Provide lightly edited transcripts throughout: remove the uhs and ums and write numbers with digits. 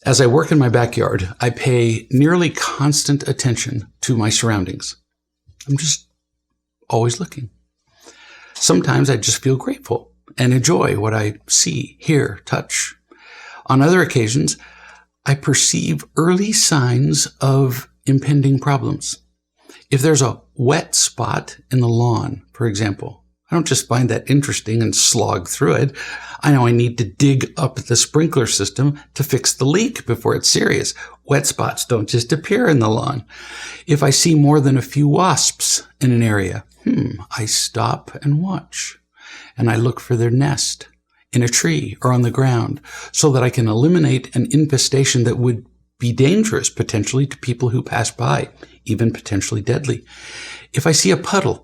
As I work in my backyard, I pay nearly constant attention to my surroundings. I'm just always looking. Sometimes I just feel grateful and enjoy what I see, hear, touch. On other occasions, I perceive early signs of impending problems. If there's a wet spot in the lawn, for example, I don't just find that interesting and slog through it. I know I need to dig up the sprinkler system to fix the leak before it's serious. Wet spots don't just appear in the lawn. If I see more than a few wasps in an area, I stop and watch. And I look for their nest in a tree or on the ground so that I can eliminate an infestation that would be dangerous potentially to people who pass by, even potentially deadly. If I see a puddle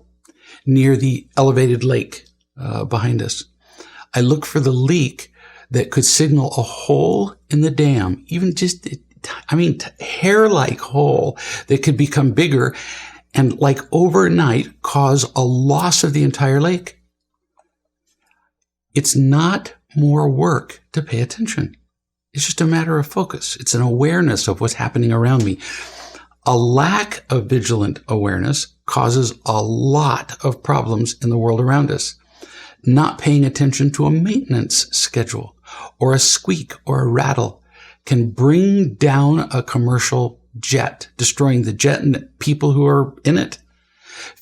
near the elevated lake behind us, I look for the leak that could signal a hole in the dam, even just, hair-like hole that could become bigger and like overnight cause a loss of the entire lake. It's not more work to pay attention. It's just a matter of focus. It's an awareness of what's happening around me. A lack of vigilant awareness causes a lot of problems in the world around us. Not paying attention to a maintenance schedule or a squeak or a rattle can bring down a commercial jet, destroying the jet and the people who are in it.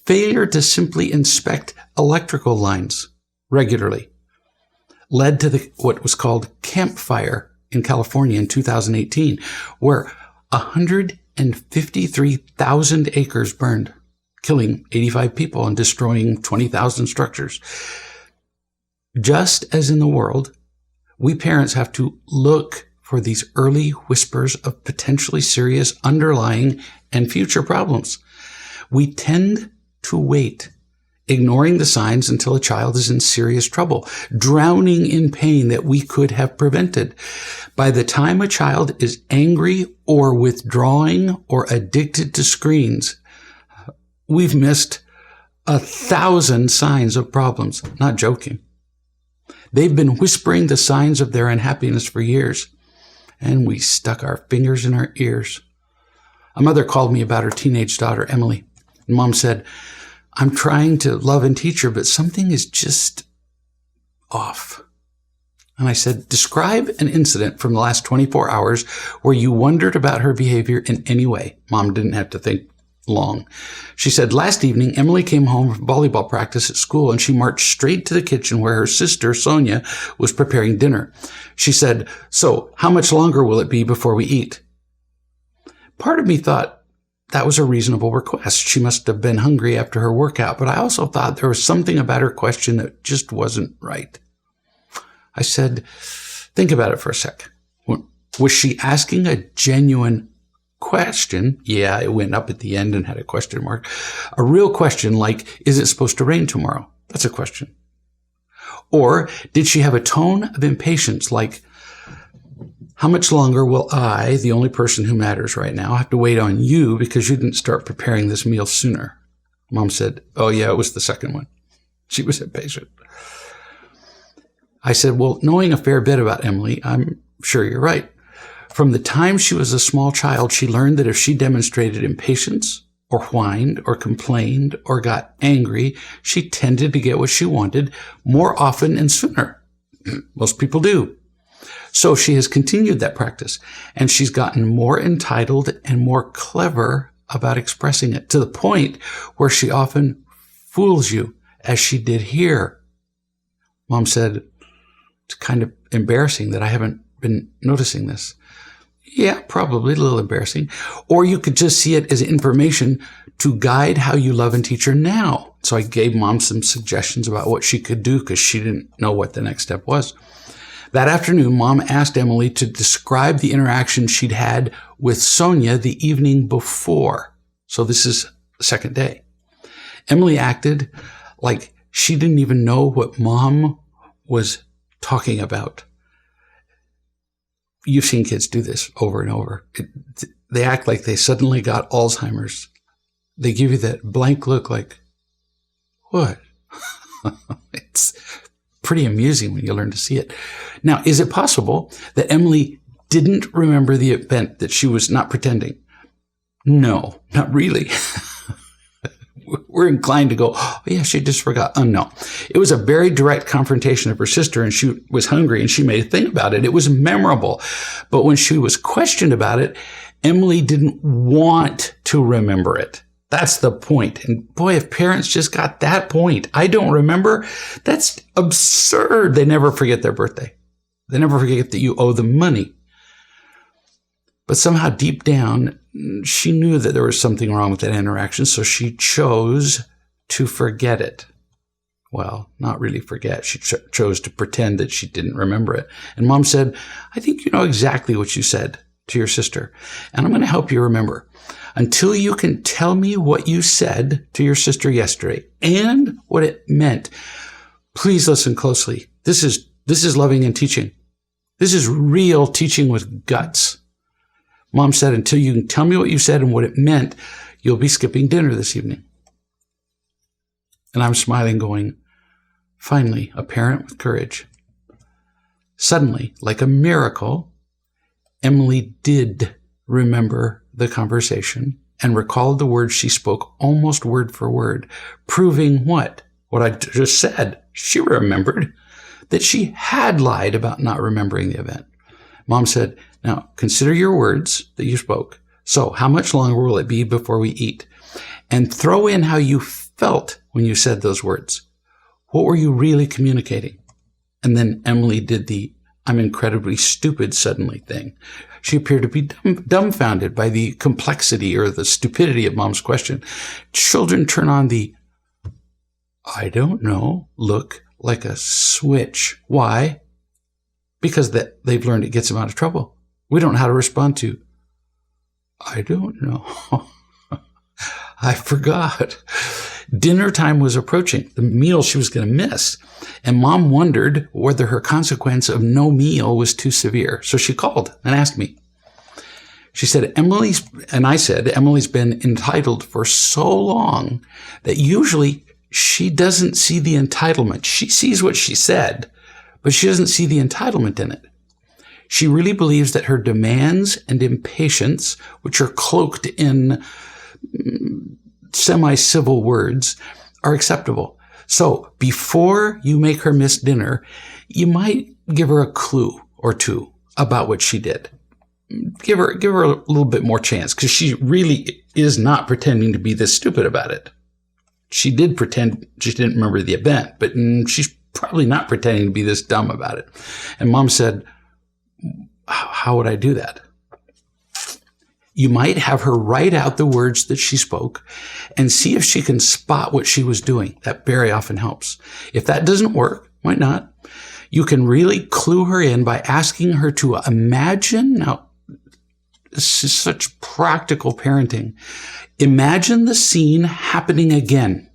Failure to simply inspect electrical lines regularly led to what was called Camp Fire in California in 2018, where 153,000 acres burned, killing 85 people and destroying 20,000 structures. Just as in the world, we parents have to look for these early whispers of potentially serious underlying and future problems. We tend to wait, ignoring the signs until a child is in serious trouble, drowning in pain that we could have prevented. By the time a child is angry or withdrawing or addicted to screens, we've missed 1,000 signs of problems. Not joking. They've been whispering the signs of their unhappiness for years, and we stuck our fingers in our ears. A mother called me about her teenage daughter, Emily. And Mom said, "I'm trying to love and teach her, but something is just off." And I said, "Describe an incident from the last 24 hours where you wondered about her behavior in any way." Mom didn't have to think long. She said, "Last evening, Emily came home from volleyball practice at school and she marched straight to the kitchen where her sister, Sonia, was preparing dinner. She said, 'So how much longer will it be before we eat?' Part of me thought that was a reasonable request. She must have been hungry after her workout, but I also thought there was something about her question that just wasn't right. I said, 'Think about it for a sec. Was she asking a genuine question?' Yeah, it went up at the end and had a question mark. A real question like, 'Is it supposed to rain tomorrow?' That's a question. Or did she have a tone of impatience like, 'How much longer will I, the only person who matters right now, have to wait on you because you didn't start preparing this meal sooner?' Mom said, 'Oh yeah, it was the second one.' She was impatient. I said, 'Well, knowing a fair bit about Emily, I'm sure you're right. From the time she was a small child, she learned that if she demonstrated impatience or whined or complained or got angry, she tended to get what she wanted more often and sooner. Most people do. So she has continued that practice, and she's gotten more entitled and more clever about expressing it, to the point where she often fools you, as she did here.' Mom said, 'It's kind of embarrassing that I haven't been noticing this.' Yeah, probably a little embarrassing. Or you could just see it as information to guide how you love and teach her now. So I gave Mom some suggestions about what she could do because she didn't know what the next step was. That afternoon, Mom asked Emily to describe the interaction she'd had with Sonia the evening before. So this is the second day. Emily acted like she didn't even know what Mom was talking about. You've seen kids do this over and over. They act like they suddenly got Alzheimer's. They give you that blank look like, what? It's pretty amusing when you learn to see it. Now, is it possible that Emily didn't remember the event, that she was not pretending? No, not really. We're inclined to go, oh, yeah, she just forgot. No. It was a very direct confrontation of her sister, and she was hungry, and she made a thing about it. It was memorable. But when she was questioned about it, Emily didn't want to remember it. That's the point. And boy, if parents just got that point, I don't remember, that's absurd. They never forget their birthday. They never forget that you owe them money. But somehow deep down, she knew that there was something wrong with that interaction, so she chose to forget it. Well, not really forget. She chose to pretend that she didn't remember it. And Mom said, I think you know exactly what you said to your sister, and I'm going to help you remember. Until you can tell me what you said to your sister yesterday and what it meant, please listen closely. This is loving and teaching. This is real teaching with guts. Mom said, until you can tell me what you said and what it meant, you'll be skipping dinner this evening. And I'm smiling, going, finally, a parent with courage. Suddenly, like a miracle, Emily did remember the conversation and recalled the words she spoke almost word for word, proving what? What I just said. She remembered that she had lied about not remembering the event. Mom said, now consider your words that you spoke. So how much longer will it be before we eat? And throw in how you felt when you said those words. What were you really communicating? And then Emily did the I'm incredibly stupid suddenly thing. She appeared to be dumbfounded by the complexity or the stupidity of Mom's question. Children turn on the I don't know look like a switch. Why? Because they've learned it gets them out of trouble. We don't know how to respond to, I don't know. I forgot. Dinner time was approaching, the meal she was going to miss. And Mom wondered whether her consequence of no meal was too severe. So she called and asked me. She said, Emily's been entitled for so long that usually she doesn't see the entitlement. She sees what she said, but she doesn't see the entitlement in it. She really believes that her demands and impatience, which are cloaked in semi-civil words, are acceptable. So before you make her miss dinner, you might give her a clue or two about what she did. Give her a little bit more chance, because she really is not pretending to be this stupid about it. She did pretend she didn't remember the event, but she's probably not pretending to be this dumb about it. And Mom said, how would I do that? You might have her write out the words that she spoke and see if she can spot what she was doing. That very often helps. If that doesn't work, might not, you can really clue her in by asking her to imagine. Now, this is such practical parenting. Imagine the scene happening again.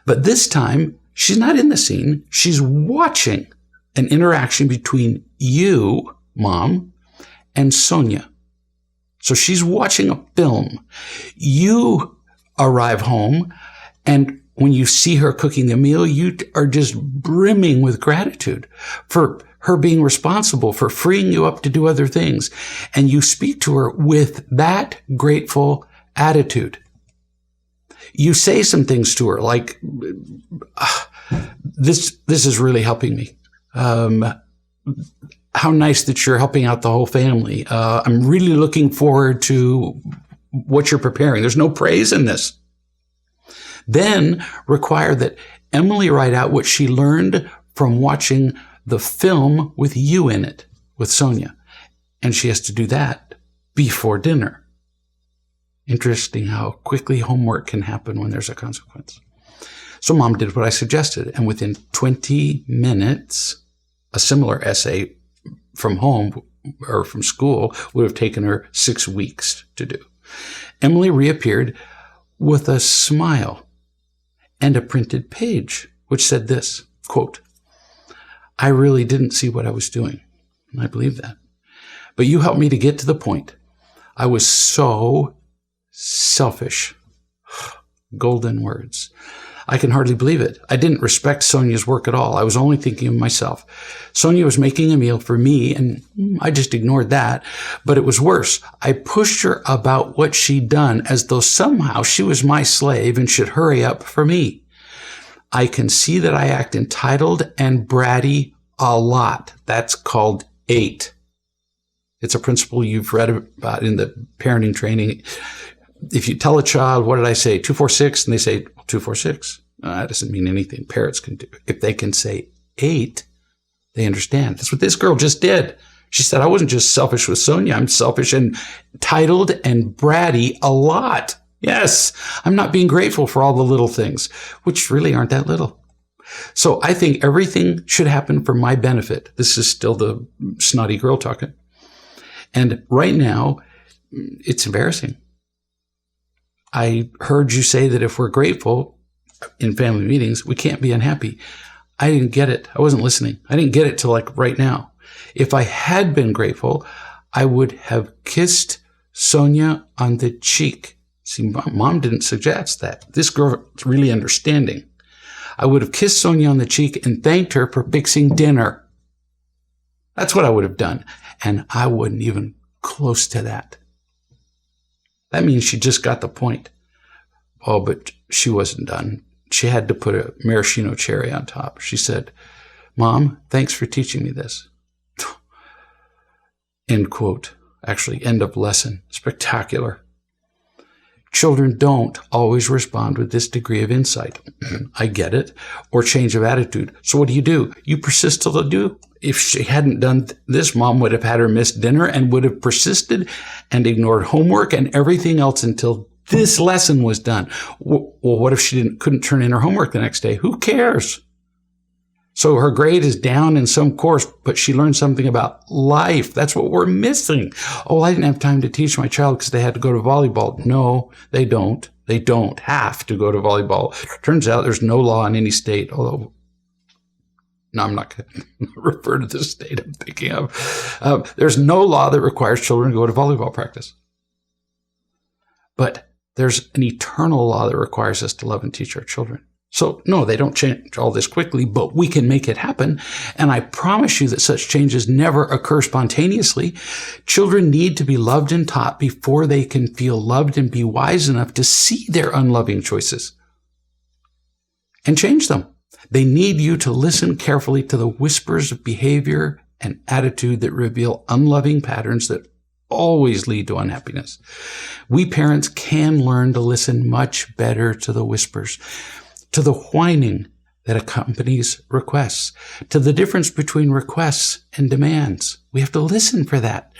But this time, she's not in the scene. She's watching an interaction between you, Mom, and Sonia. So she's watching a film. You arrive home, and when you see her cooking a meal, you are just brimming with gratitude for her being responsible, for freeing you up to do other things. And you speak to her with that grateful attitude. You say some things to her like, this is really helping me. How nice that you're helping out the whole family. I'm really looking forward to what you're preparing. There's no praise in this. Then require that Emily write out what she learned from watching the film with you in it, with Sonia. And she has to do that before dinner. Interesting how quickly homework can happen when there's a consequence. So Mom did what I suggested, and within 20 minutes, a similar essay from home or from school would have taken her 6 weeks to do. Emily reappeared with a smile and a printed page, which said this, quote, I really didn't see what I was doing. And I believe that. But you helped me to get to the point. I was so selfish. Golden words. I can hardly believe it. I didn't respect Sonia's work at all. I was only thinking of myself. Sonia was making a meal for me, and I just ignored that. But it was worse. I pushed her about what she'd done as though somehow she was my slave and should hurry up for me. I can see that I act entitled and bratty a lot. That's called 8. It's a principle you've read about in the parenting training. If you tell a child, what did I say, 2, 4, 6, and they say 2, 4, 6, that doesn't mean anything. Parrots can do. If they can say 8, they understand. That's what this girl just did. She said, I wasn't just selfish with Sonia. I'm selfish and entitled and bratty a lot. Yes, I'm not being grateful for all the little things, which really aren't that little. So I think everything should happen for my benefit. This is still the snotty girl talking. And right now, it's embarrassing. I heard you say that if we're grateful in family meetings, we can't be unhappy. I didn't get it. I wasn't listening. I didn't get it till like right now. If I had been grateful, I would have kissed Sonia on the cheek. See, Mom didn't suggest that. This girl is really understanding. I would have kissed Sonia on the cheek and thanked her for fixing dinner. That's what I would have done. And I wasn't even close to that. That means she just got the point. Oh, but she wasn't done. She had to put a maraschino cherry on top. She said, Mom, thanks for teaching me this. End quote. Actually, end of lesson. Spectacular. Children don't always respond with this degree of insight. I get it. Or change of attitude. So what do? You persist till they do. If she hadn't done this, Mom would have had her miss dinner and would have persisted and ignored homework and everything else until this lesson was done. Well, what if she couldn't turn in her homework the next day? Who cares? So her grade is down in some course, but she learned something about life. That's what we're missing. Oh, I didn't have time to teach my child because they had to go to volleyball. No, they don't. They don't have to go to volleyball. Turns out there's no law in any state, although no, I'm not going to refer to the state I'm thinking of. There's no law that requires children to go to volleyball practice. But there's an eternal law that requires us to love and teach our children. So, no, they don't change all this quickly, but we can make it happen. And I promise you that such changes never occur spontaneously. Children need to be loved and taught before they can feel loved and be wise enough to see their unloving choices and change them. They need you to listen carefully to the whispers of behavior and attitude that reveal unloving patterns that always lead to unhappiness. We parents can learn to listen much better to the whispers, to the whining that accompanies requests, to the difference between requests and demands. We have to listen for that.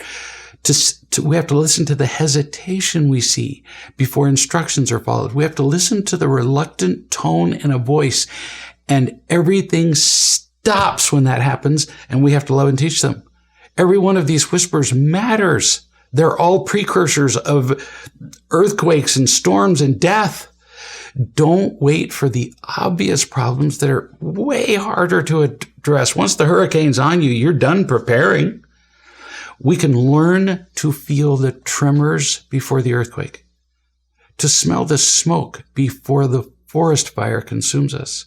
We have to listen to the hesitation we see before instructions are followed. We have to listen to the reluctant tone in a voice, and everything stops when that happens, and we have to love and teach them. Every one of these whispers matters. They're all precursors of earthquakes and storms and death. Don't wait for the obvious problems that are way harder to address. Once the hurricane's on you, you're done preparing. We can learn to feel the tremors before the earthquake, to smell the smoke before the forest fire consumes us,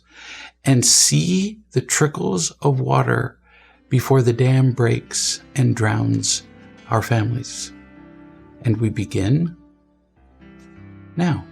and see the trickles of water before the dam breaks and drowns our families. And we begin now.